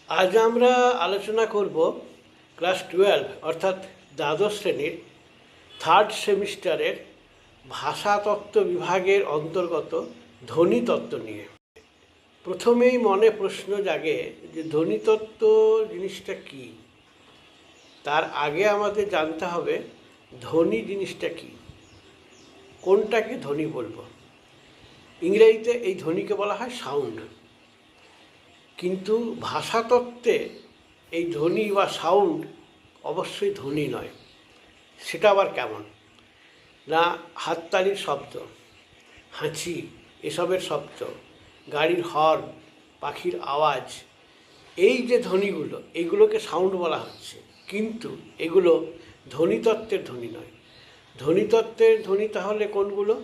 আজ আমরা আলোচনা করব ক্লাস 12 অর্থাৎ দ্বাদশ শ্রেণীর থার্ড সেমিস্টারের ভাষাতত্ত্ব বিভাগের অন্তর্গত ধ্বনিতত্ত্ব নিয়ে। প্রথমেই মনে প্রশ্ন জাগে যে ধ্বনিতত্ত্ব জিনিসটা কী। তার আগে আমাদের জানতে হবে ধ্বনি জিনিসটা কী, কোনটাকে ধ্বনি বলবো। ইংরেজিতে এই ধ্বনিকে বলা হয় সাউন্ড, কিন্তু ভাষাতত্ত্বে এই ধ্বনি বা সাউন্ড অবশ্যই ধ্বনি নয়। সেটা আবার কেমন না, হাততালির শব্দ, হাঁচি, এসবের শব্দ, গাড়ির হর্ন, পাখির আওয়াজ, এই যে ধ্বনিগুলো, এগুলোকে সাউন্ড বলা হচ্ছে, কিন্তু এগুলো ধ্বনিতত্ত্বের ধ্বনি নয়। ধ্বনিতত্ত্বের ধ্বনি তাহলে কোনগুলো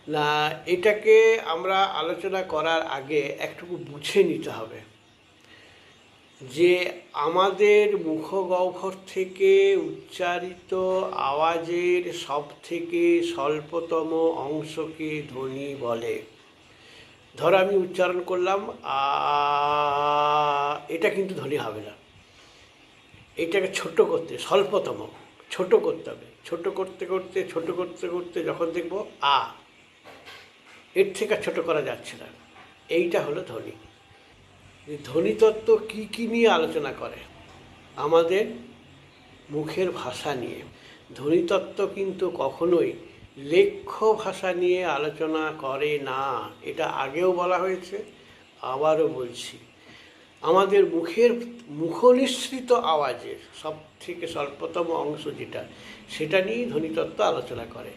না, এটাকে আমরা আলোচনা করার আগে একটুকু বুঝে নিতে হবে যে আমাদের মুখগহ্বর থেকে উচ্চারিত আওয়াজের সব থেকে স্বল্পতম অংশকে ধ্বনি বলে। ধরো আমি উচ্চারণ করলাম আ, এটা কিন্তু ধ্বনি হবে না। এটাকে ছোট করতে, স্বল্পতম ছোট করতে হবে। ছোট করতে করতে ছোট করতে করতে যখন দেখবো আ, এর থেকে ছোট করা যাচ্ছে না, এইটা হলো ধ্বনি। ধ্বনিতত্ত্ব কী কী নিয়ে আলোচনা করে? আমাদের মুখের ভাষা নিয়ে। ধ্বনিতত্ত্ব কিন্তু কখনোই লেখ্য ভাষা নিয়ে আলোচনা করে না। এটা আগেও বলা হয়েছে, আবারও বলছি। আমাদের মুখের মুখনিঃসৃত আওয়াজের সব থেকে স্বল্পতম অংশ যেটা, সেটা নিয়েই ধ্বনিতত্ত্ব আলোচনা করে।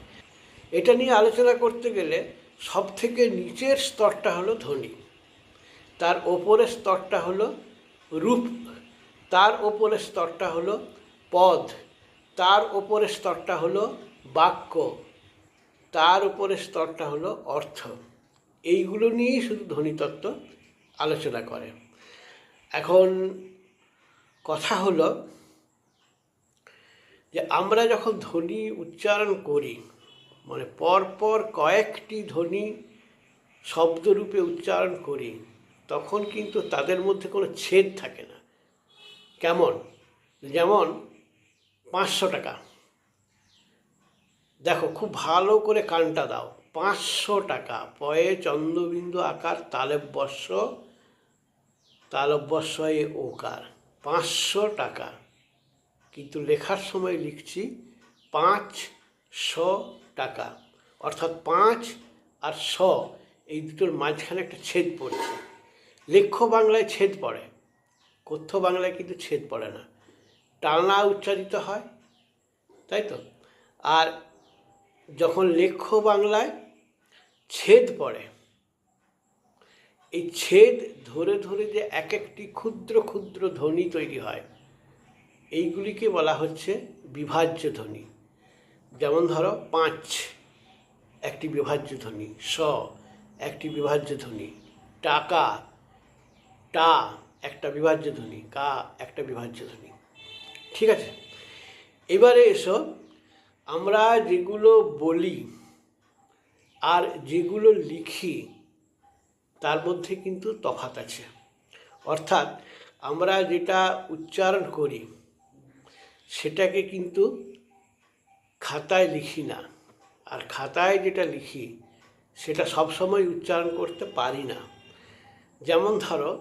এটা নিয়ে আলোচনা করতে গেলে সব থেকে নিচের স্তরটা হলো ধ্বনি, তার ওপরের স্তরটা হলো রূপ, তার ওপরের স্তরটা হলো পদ, তার ওপরের স্তরটা হলো বাক্য, তার উপরের স্তরটা হলো অর্থ। এইগুলো নিয়েই শুধু ধ্বনিতত্ত্ব আলোচনা করে। এখন কথা হলো যে আমরা যখন ধ্বনি উচ্চারণ করি, মানে পরপর কয়েকটি ধ্বনি শব্দরূপে উচ্চারণ করি, তখন কিন্তু তাদের মধ্যে কোনো ছেদ থাকে না। কেমন? যেমন 500 টাকা। দেখো, খুব ভালো করে কানটা দাও। 500 টাকা, পয়ে চন্দ্রবিন্দু আকার, তালব্যস্য, তালব্যস্যয়ে ওকার, 500 টাকা। কিন্তু লেখার সময় লিখছি 500 টাকা, অর্থাৎ 5 আর 100 এই দুটোর মাঝখানে একটা ছেদ পড়ছে। লেখ্য বাংলায় ছেদ পড়ে, কথ্য বাংলায় কিন্তু ছেদ পড়ে না, টানা উচ্চারিত হয়, তাই তো? আর যখন লেখ্য বাংলায় ছেদ পড়ে, এই ছেদ ধরে ধরে যে এক একটি ক্ষুদ্র ক্ষুদ্র ধ্বনি তৈরি হয়, এইগুলিকে বলা হচ্ছে বিভাজ্য ধ্বনি। যেমন ধরো 5 একটি বিভাজ্য ধ্বনি, 100 একটি বিভাজ্য ধ্বনি, টাকা, টা একটা বিভাজ্য ধ্বনি, কা একটা বিভাজ্য ধ্বনি। ঠিক আছে, এবারে এসো আমরা যেগুলো বলি আর যেগুলো লিখি তার মধ্যে কিন্তু তফাৎ আছে। অর্থাৎ আমরা যেটা উচ্চারণ করি সেটাকে কিন্তু খাতায় লিখি না, আর খাতায় যেটা লিখি সেটা সবসময় উচ্চারণ করতে পারি না। যেমন ধরো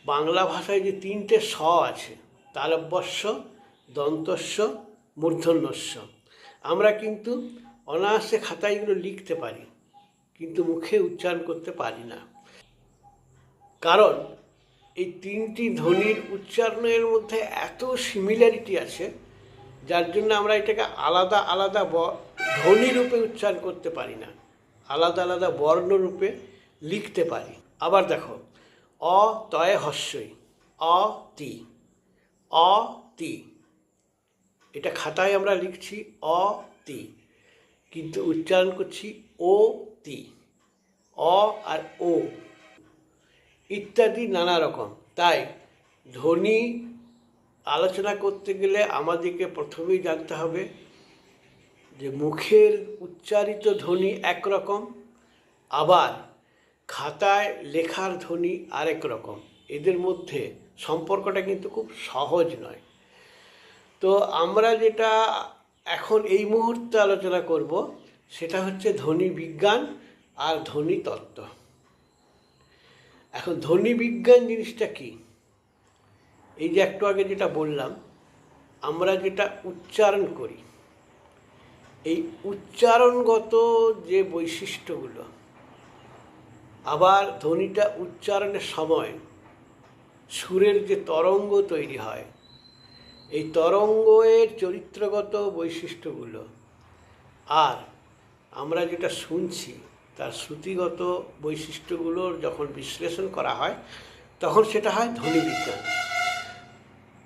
বাংলা ভাষায় যে 3টে স আছে, তালব্যস্য, দন্তস্য, মূর্ধন্যস্য, আমরা কিন্তু অনায়াসে খাতায় এগুলো লিখতে পারি, কিন্তু মুখে উচ্চারণ করতে পারি না। কারণ এই 3টি ধ্বনির উচ্চারণের মধ্যে এত সিমিলারিটি আছে, যার জন্য আমরা এটাকে আলাদা আলাদা ধ্বনিরূপে উচ্চারণ করতে পারি না, আলাদা আলাদা বর্ণরূপে লিখতে পারি। আবার দেখো, অ তয়ে হস্যই, অ তি, অ তি, এটা খাতায় আমরা লিখছি অ তি, কিন্তু উচ্চারণ করছি ও তি, অ আর ও ইত্যাদি নানা রকম। তাই ধ্বনি আলোচনা করতে গেলে আমাদেরকে প্রথমেই জানতে হবে যে মুখের উচ্চারিত ধ্বনি একরকম, আবার খাতায় লেখার ধ্বনি আরেক রকম। এদের মধ্যে সম্পর্কটা কিন্তু খুব সহজ নয়। তো আমরা যেটা এখন এই মুহূর্তে আলোচনা করব সেটা হচ্ছে ধ্বনি বিজ্ঞান আর ধ্বনি তত্ত্ব। এখন ধ্বনি বিজ্ঞান জিনিসটা কি? এই যে একটু আগে যেটা বললাম, আমরা যেটা উচ্চারণ করি, এই উচ্চারণগত যে বৈশিষ্ট্যগুলো, আবার ধ্বনিটা উচ্চারণের সময় সুরের যে তরঙ্গ তৈরি হয়, এই তরঙ্গের চরিত্রগত বৈশিষ্ট্যগুলো, আর আমরা যেটা শুনছি তার শ্রুতিগত বৈশিষ্ট্যগুলোর যখন বিশ্লেষণ করা হয় তখন সেটা হয় ধ্বনি বিজ্ঞান।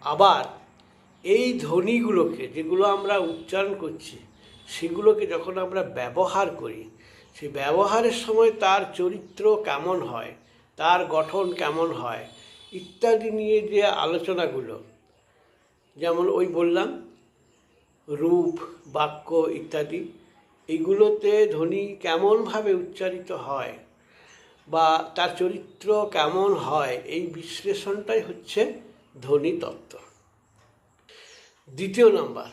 আবার এই ধ্বনিগুলোকে যেগুলো আমরা উচ্চারণ করছি সেগুলোকে যখন আমরা ব্যবহার করি, সেই ব্যবহারের সময় তার চরিত্র কেমন হয়, তার গঠন কেমন হয় ইত্যাদি নিয়ে যে আলোচনাগুলো, যেমন ওই বললাম রূপ, বাক্য ইত্যাদি, এইগুলোতে ধ্বনি কেমনভাবে উচ্চারিত হয় বা তার চরিত্র কেমন হয়, এই বিশ্লেষণটাই হচ্ছে ধ্বনি তত্ত্ব। দ্বিতীয় নাম্বার,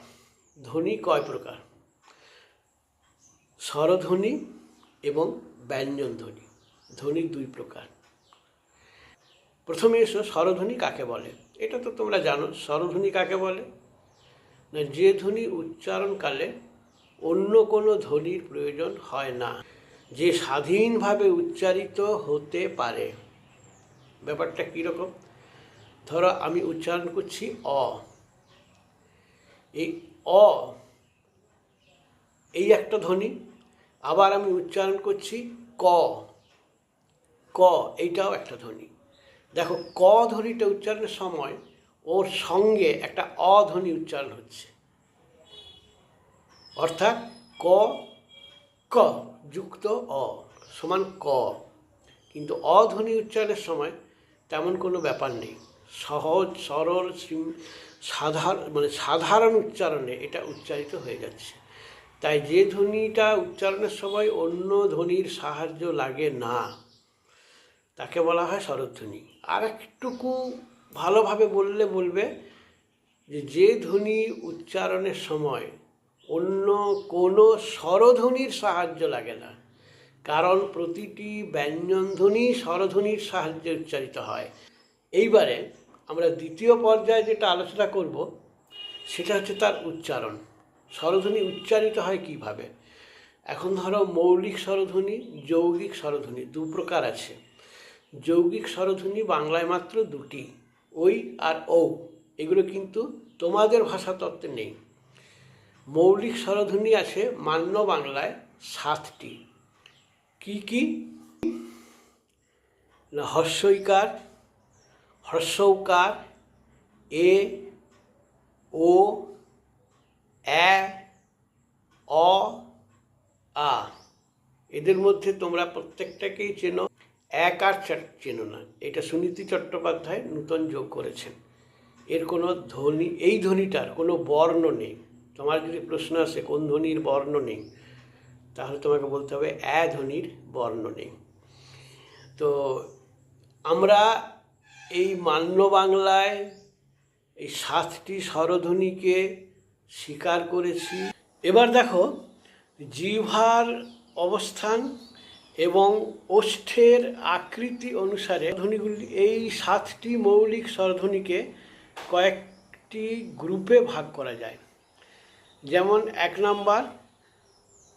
ধ্বনি কয় প্রকার? স্বরধ্বনি এবং ব্যঞ্জন ধ্বনি। ধ্বনি দুই প্রকার। প্রথমে এসো স্বরধ্বনি কাকে বলে। এটা তো তোমরা জানো। স্বরধ্বনি কাকে বলে না, যে ধ্বনি উচ্চারণকালে অন্য কোনো ধ্বনির প্রয়োজন হয় না, যে স্বাধীনভাবে উচ্চারিত হতে পারে। ব্যাপারটা কীরকম? ধরো আমি উচ্চারণ করছি অ, এই অ এই একটা ধ্বনি, আবার আমি উচ্চারণ করছি ক, ক এইটাও একটা ধ্বনি। দেখো ক ধ্বনিটা উচ্চারণের সময় ওর সঙ্গে একটা অ ধ্বনি উচ্চারণ হচ্ছে, অর্থাৎ ক ক যুক্ত অ সমান ক। কিন্তু অ ধ্বনি উচ্চারণের সময় তেমন কোনো ব্যাপার নেই, সহজ সরল সাধারণ উচ্চারণে এটা উচ্চারিত হয়ে যাচ্ছে। তাই যে ধ্বনিটা উচ্চারণের সময় অন্য ধ্বনির সাহায্য লাগে না তাকে বলা হয় স্বরধ্বনি। আর একটুকু ভালোভাবে বলবে যে ধ্বনি উচ্চারণের সময় অন্য কোনো স্বরধ্বনির সাহায্য লাগে না, কারণ প্রতিটি ব্যঞ্জনধ্বনি স্বরধ্বনির সাহায্যে উচ্চারিত হয়। এইবারে আমরা দ্বিতীয় পর্যায়ে যেটা আলোচনা করব সেটা হচ্ছে তার উচ্চারণ। স্বরধ্বনি উচ্চারিত হয় কিভাবে। এখন ধরো মৌলিক স্বরধ্বনি, যৌগিক স্বরধ্বনি দু প্রকার আছে। যৌগিক স্বরধ্বনি বাংলায় মাত্র দুটি, ওই আর ও, এগুলো কিন্তু তোমাদের ভাষাতত্ত্বে নেই। মৌলিক স্বরধ্বনি আছে মান্য বাংলায় 7টি। কি কি না, হর্ষইকার, হ্রস্বৌকার, এ, ও, অ্যা, অ, আ। এদের মধ্যে তোমরা প্রত্যেকটাকেই চেনো, এক আর চেনো না। এটা সুনীতি চট্টোপাধ্যায় নূতন যোগ করেছেন। এর কোনো ধ্বনি, এই ধ্বনিটার কোনো বর্ণ নেই। তোমার যদি প্রশ্ন আসে কোন ধ্বনির বর্ণ নেই, তাহলে তোমাকে বলতে হবে অ্যা ধ্বনির বর্ণ নেই। তো আমরা এই মান্য বাংলায় এই 7টি স্বরধ্বনিকে স্বীকার করেছি। এবার দেখো জিহ্বার অবস্থান এবং ওষ্ঠের আকৃতি অনুসারে ধ্বনিগুলি, এই 7টি মৌলিক স্বরধ্বনিকে কয়েকটি গ্রুপে ভাগ করা যায়। যেমন 1 নাম্বার,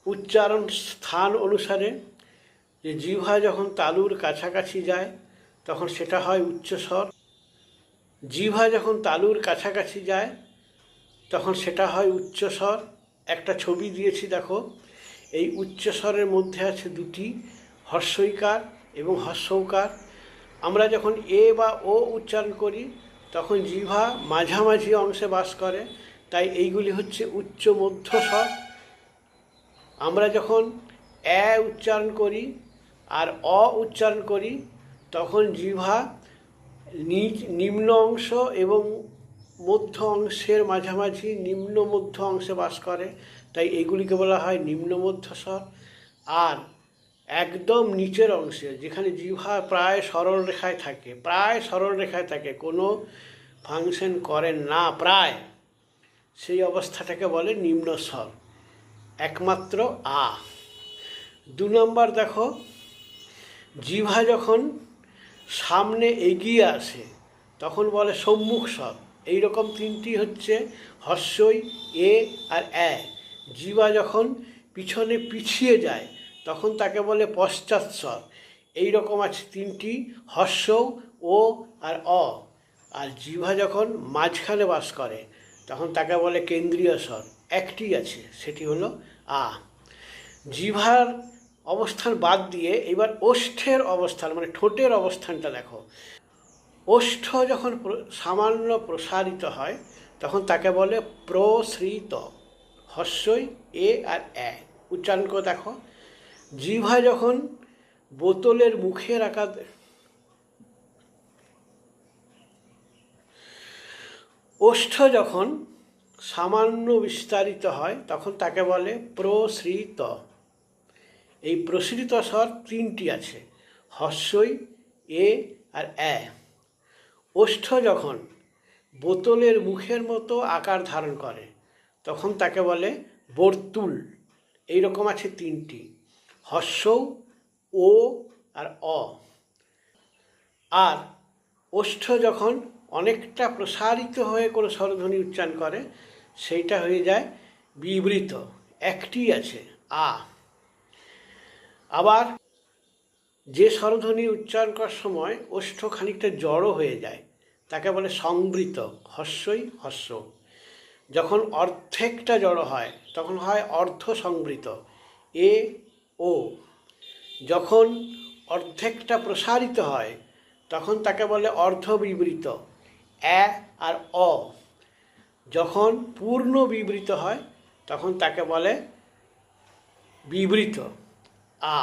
উচ্চারণ স্থান অনুসারে, যে জিহ্বা যখন তালুর কাছাকাছি যায় তখন সেটা হয় উচ্চস্বর। জিহ্বা যখন তালুর কাছাকাছি যায় তখন সেটা হয় উচ্চস্বর। একটা ছবি দিয়েছি দেখো, এই উচ্চস্বরের মধ্যে আছে দুটি, হর্ষইকার এবং হ্রস্বৌকার। আমরা যখন এ বা ও উচ্চারণ করি তখন জিহ্বা মাঝামাঝি অংশে বাস করে, তাই এইগুলি হচ্ছে উচ্চ মধ্যস্বর। আমরা যখন অ্যা উচ্চারণ করি আর অ উচ্চারণ করি তখন জিহ্বা নিম্ন অংশ এবং মধ্য অংশের মাঝামাঝি নিম্ন মধ্য অংশে বাস করে, তাই এগুলিকে বলা হয় নিম্ন মধ্যস্বর। আর একদম নিচের অংশে, যেখানে জিহ্বা প্রায় সরল রেখায় থাকে, কোনো ফাংশন করে না প্রায়, সেই অবস্থাটাকে বলে নিম্ন স্বর, একমাত্র আ। 2 নম্বর দেখো, জিহ্বা যখন সামনে এগিয়ে আসে তখন বলে সম্মুখ স্বর। এইরকম 3টি হচ্ছে হর্ষই, এ আর অ্যা। জিহ্বা যখন পিছনে পিছিয়ে যায় তখন তাকে বলে পশ্চাৎ স্বর। এইরকম আছে 3টি, হর্ষ, ও আর অ। আর জিহ্বা যখন মাঝখানে বাস করে তখন তাকে বলে কেন্দ্রীয় স্বর। একটি আছে, সেটি হলো আ। জিহ্বার অবস্থান বাদ দিয়ে এবার ওষ্ঠের অবস্থান, মানে ঠোঁটের অবস্থানটা দেখো। ওষ্ঠ যখন সামান্য প্রসারিত হয় তখন তাকে বলে প্রসৃত, হর্ষই এ আর অ্যা। উচ্চারণ করে দেখো, জিহ্বা যখন বোতলের মুখের আকার, ওষ্ঠ যখন সামান্য বিস্তারিত হয় তখন তাকে বলে প্রসৃত। এই প্রসৃত স্বর 3টি আছে, হর্ষই, এ আর অ্যা। ওষ্ঠ যখন বোতলের মুখের মতো আকার ধারণ করে তখন তাকে বলে বর্তুল। এইরকম আছে 3টি, হর্ষ, ও আর অ। আর ওষ্ঠ যখন অনেকটা প্রসারিত হয়ে কোনো স্বরধ্বনি উচ্চারণ করে সেইটা হয়ে যায় বিবৃত। একটি আছে, আ। আবার যে স্বরধ্বনি উচ্চারণ করার সময় ওষ্ঠ খানিকটা জড়ো হয়ে যায় তাকে বলে সংবৃত, হর্ষই হর্ষ। যখন অর্ধেকটা জড়ো হয় তখন হয় অর্ধ সংবৃত, এ ও। যখন অর্ধেকটা প্রসারিত হয় তখন তাকে বলে অর্ধ বিবৃত, অ্যা আর অ। যখন পূর্ণ বিবৃত হয় তখন তাকে বলে বিবৃত, আ।